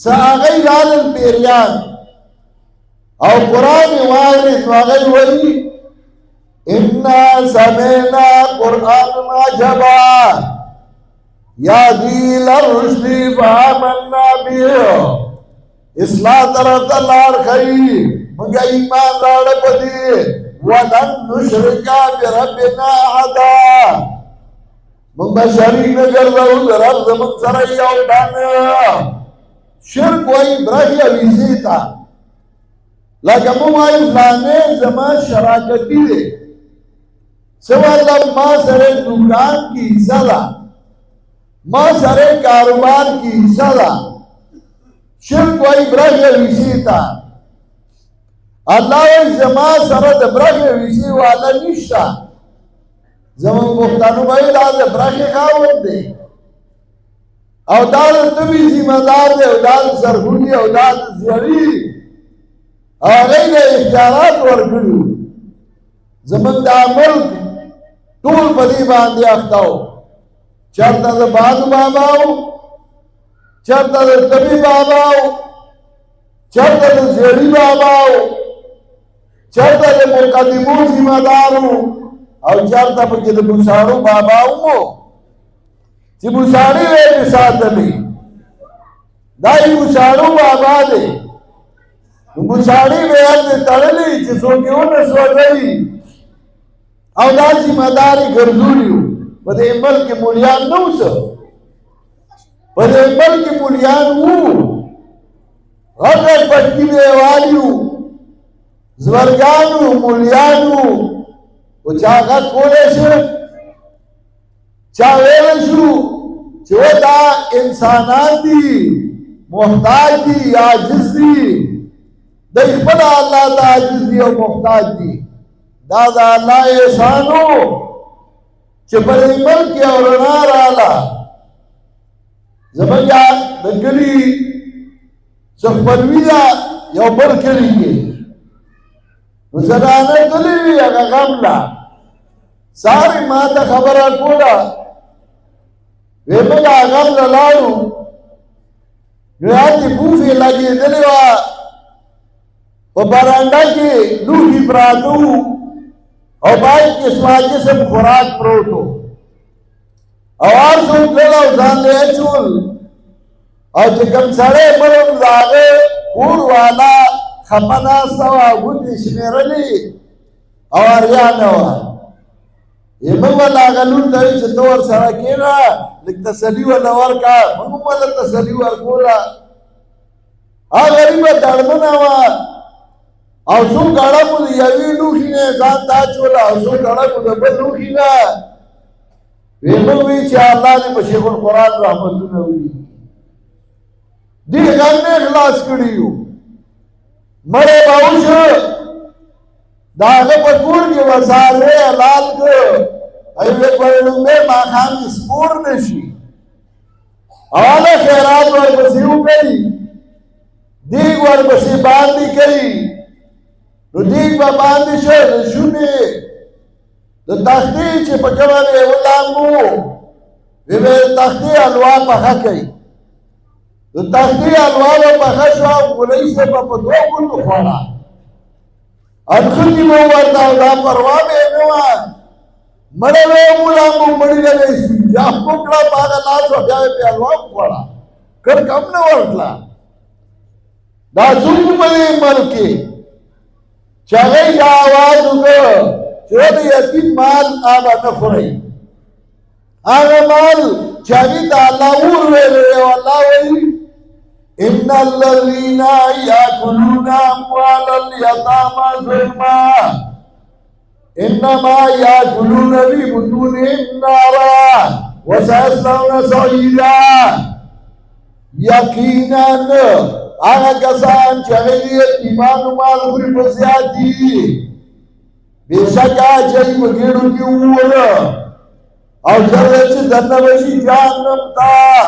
ساغی رالل پیریان او قرآن وارد واغی وی انا سمینا قرآن عجبا یادی لرشد فآمنا بیه اصلاح طرف دلار خی منگا ایمان راڑ پدی ونن نشرکا بربنا حدا منگا شریک نگر دو در زمن سرائی اوٹانا شرک وی برای عویزی تا لیکن ممائی فلانے زمان شراکتی دے سوالا ما سرے دکان کی حصہ دا ما سرے کاروبار کی حصہ دا شرک وی برای عویزی تا اللہ زمان سرد برای عویزی والا نشتا زمان مختانو بھائی دا برای خواہد دے او داد تبی ذمہ دار دے او داد سرخونی او داد زیاری آغای دے اختیارات ورکڑو زمان دا ملک طول پدی باندی اختاو چرتا دا بادو باباو چرتا دا تبی باباو چرتا دا زیاری باباو چرتا دا مقدمو ذمہ دارو او چرتا پکی دا بسارو باباو مو چی بساری ویلی ساتلی دائی بسارو بابا دے بساری ویلی تڑلی چی سوکیو نسو رئی او دا چی مداری گرزولیو پدے ملک مولیان نو سا پدے ملک مولیان وو غرر پٹکی بیوالیو زورگانو مولیانو و چاگت کولے سے چاویل شو چو دا انسانان دی محتاج دی عاجز دی دا اخبرا اللہ دا عاجز دی و محتاج دی دا اللہ احسانو چو پر ملک اور نار آلا زمان یا دنگلی سخبروی دا یو بر کری گی زنانے تلیوی اگا غملا ساری ماتا خبرہ کولا ویمگا غم للاڑو نویاتی بوفی لگی دلیوا و برانڈا کی لوحی پراتو او بائی کسوا جسم خوراک پروتو اوار سوک لیلا ازان لے چول او چکم سڑے مرم زاغے پور والا خپنا سوا گوٹی شمیرلی اوار یانوا ایمن والا غلون دائی چه دور سراکینا لک تسلی والا ورکا منو والا تسلی ورکولا غریبا درمنا وا او سو گاڑا مو یوی لوخی نے زان دا چولا او سو گاڑا مو دبل لوخی نا ایمن وی چه اللہ نے بشیخ القرآن رحمتو نوی دی غم اخلاص کریو مرے باوش داغه په کور کې وساله حلال کو ایوه کولو مې ما خام سپور نشي اواله خیرات ورپسې وکړي دیګ ورپسې باندې کوي نو دیګ به باندې شو شونه د تختی چې په کومه وی ولامو وی تختی الوا په کوي د تختی الوا په خشوا ولې څه په دوه ګلو خوړه انخلی مو وردا دا پروا بے نوا مڑے وے مولا مو مڑی لگے یا پکڑا پاگا ناس و بیاوے پہ الوام پڑا کر کم نے ورکلا دا سنگ ملے ملکی چاگئی دا آواز اگر چود یتیم مال آبا نفرئی آگا مال چاگئی دا اللہ اور وے لے واللہ وی ان الذين ياكلون اموال اليتامى ظلما انما ياكلون في بطونهم نارا وسيصلون سعيرا یقینا هغه کسان چې هغوی یتیمانو مال خوري په زیاتي بېشکه چې په ګېډو کې ووله او ژر چې دننه به شي جهنم ته